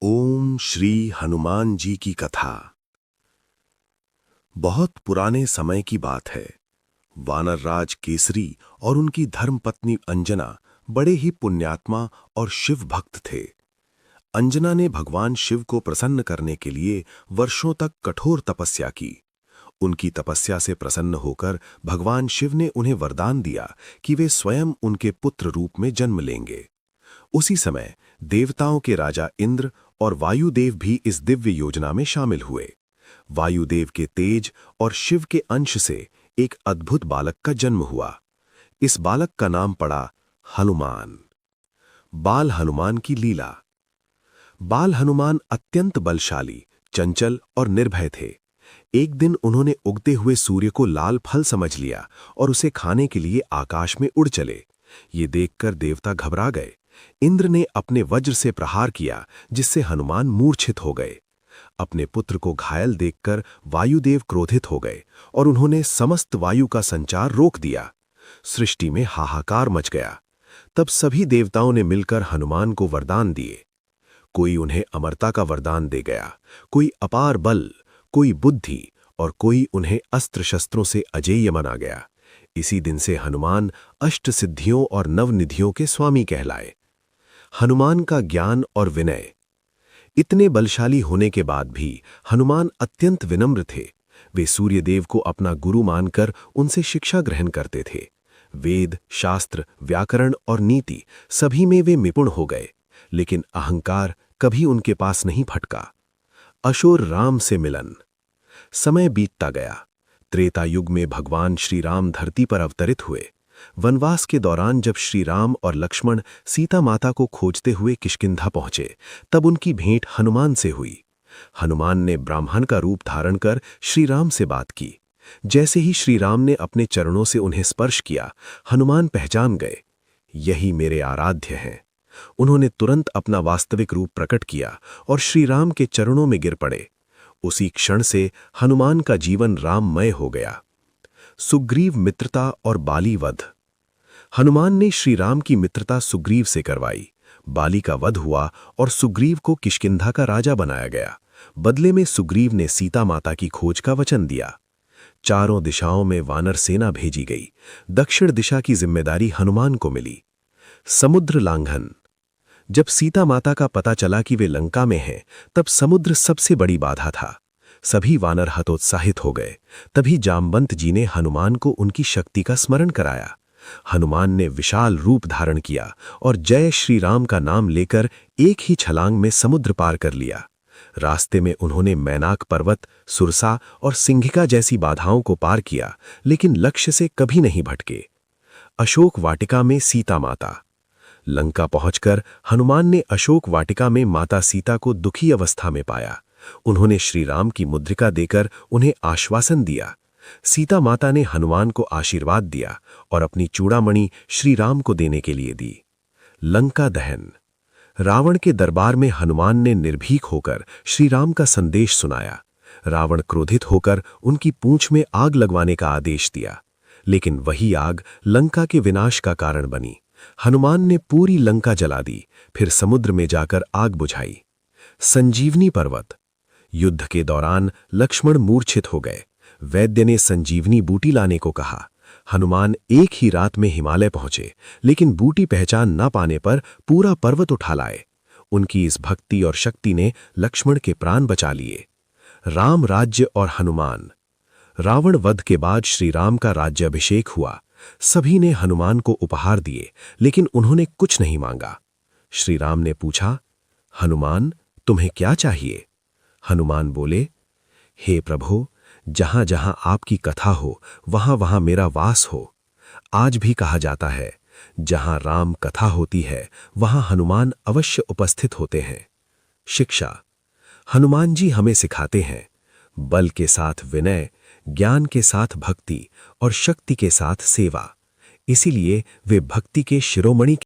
ओम श्री हनुमान जी की कथा। बहुत पुराने समय की बात है। वानर राज केसरी और उनकी धर्मपत्नी अंजना बड़े ही पुण्यात्मा और शिव भक्त थे। अंजना ने भगवान शिव को प्रसन्न करने के लिए वर्षों तक कठोर तपस्या की। उनकी तपस्या से प्रसन्न होकर भगवान शिव ने उन्हें वरदान दिया कि वे स्वयं उनके पुत्र रूप में जन्म लेंगे। उसी समय देवताओं के राजा इंद्र और वायुदेव भी इस दिव्य योजना में शामिल हुए। वायुदेव के तेज और शिव के अंश से एक अद्भुत बालक का जन्म हुआ। इस बालक का नाम पड़ा हनुमान। बाल हनुमान की लीला। बाल हनुमान अत्यंत बलशाली, चंचल और निर्भय थे। एक दिन उन्होंने उगते हुए सूर्य को लाल फल समझ लिया और उसे खाने के लिए आकाश में उड़ चले। ये देखकर देवता घबरा गए। इंद्र ने अपने वज्र से प्रहार किया, जिससे हनुमान मूर्छित हो गए। अपने पुत्र को घायल देखकर वायुदेव क्रोधित हो गए और उन्होंने समस्त वायु का संचार रोक दिया। सृष्टि में हाहाकार मच गया। तब सभी देवताओं ने मिलकर हनुमान को वरदान दिए। कोई उन्हें अमरता का वरदान दे गया, कोई अपार बल, कोई बुद्धि और कोई उन्हें अस्त्र शस्त्रों से अजेय बना गया। इसी दिन से हनुमान अष्ट सिद्धियों और नवनिधियों के स्वामी कहलाए। हनुमान का ज्ञान और विनय। इतने बलशाली होने के बाद भी हनुमान अत्यंत विनम्र थे। वे सूर्यदेव को अपना गुरु मानकर उनसे शिक्षा ग्रहण करते थे। वेद, शास्त्र, व्याकरण और नीति सभी में वे निपुण हो गए, लेकिन अहंकार कभी उनके पास नहीं फटका। अशोर राम से मिलन। समय बीतता गया। त्रेता युग में भगवान श्री राम धरती पर अवतरित हुए। वनवास के दौरान जब श्री राम और लक्ष्मण सीता माता को खोजते हुए किष्किंधा पहुंचे, तब उनकी भेंट हनुमान से हुई। हनुमान ने ब्राह्मण का रूप धारण कर श्री राम से बात की। जैसे ही श्री राम ने अपने चरणों से उन्हें स्पर्श किया, हनुमान पहचान गए, यही मेरे आराध्य हैं। उन्होंने तुरंत अपना वास्तविक रूप प्रकट किया और श्री राम के चरणों में गिर पड़े। उसी क्षण से हनुमान का जीवन राममय हो गया। सुग्रीव मित्रता और बाली वध। हनुमान ने श्री राम की मित्रता सुग्रीव से करवाई। बाली का वध हुआ और सुग्रीव को किष्किंधा का राजा बनाया गया। बदले में सुग्रीव ने सीता माता की खोज का वचन दिया। चारों दिशाओं में वानर सेना भेजी गई। दक्षिण दिशा की जिम्मेदारी हनुमान को मिली। समुद्र लांघन। जब सीता माता का पता चला कि वे लंका में हैं, तब समुद्र सबसे बड़ी बाधा था। सभी वानर हतोत्साहित हो गए। तभी जामवंत जी ने हनुमान को उनकी शक्ति का स्मरण कराया। हनुमान ने विशाल रूप धारण किया और जय श्री राम का नाम लेकर एक ही छलांग में समुद्र पार कर लिया। रास्ते में उन्होंने मैनाक पर्वत, सुरसा और सिंघिका जैसी बाधाओं को पार किया, लेकिन लक्ष्य से कभी नहीं भटके। अशोक वाटिका में सीता माता। लंका पहुंचकर हनुमान ने अशोक वाटिका में माता सीता को दुखी अवस्था में पाया। उन्होंने श्री राम की मुद्रिका देकर उन्हें आश्वासन दिया। सीता माता ने हनुमान को आशीर्वाद दिया और अपनी चूड़ामणि श्री राम को देने के लिए दी। लंका दहन। रावण के दरबार में हनुमान ने निर्भीक होकर श्री राम का संदेश सुनाया। रावण क्रोधित होकर उनकी पूंछ में आग लगवाने का आदेश दिया, लेकिन वही आग लंका के विनाश का कारण बनी। हनुमान ने पूरी लंका जला दी, फिर समुद्र में जाकर आग बुझाई। संजीवनी पर्वत। युद्ध के दौरान लक्ष्मण मूर्छित हो गए। वैद्य ने संजीवनी बूटी लाने को कहा। हनुमान एक ही रात में हिमालय पहुंचे, लेकिन बूटी पहचान न पाने पर पूरा पर्वत उठा लाए। उनकी इस भक्ति और शक्ति ने लक्ष्मण के प्राण बचा लिए। राम राज्य और हनुमान। रावण वध के बाद श्री राम का राज्याभिषेक हुआ। सभी ने हनुमान को उपहार दिए, लेकिन उन्होंने कुछ नहीं मांगा। श्री राम ने पूछा, हनुमान, तुम्हें क्या चाहिए? हनुमान बोले, हे प्रभु, जहां जहां आपकी कथा हो, वहां वहां मेरा वास हो। आज भी कहा जाता है, जहां राम कथा होती है, वहां हनुमान अवश्य उपस्थित होते हैं। शिक्षा। हनुमान जी हमें सिखाते हैं, बल के साथ विनय, ज्ञान के साथ भक्ति और शक्ति के साथ सेवा। इसीलिए वे भक्ति के शिरोमणि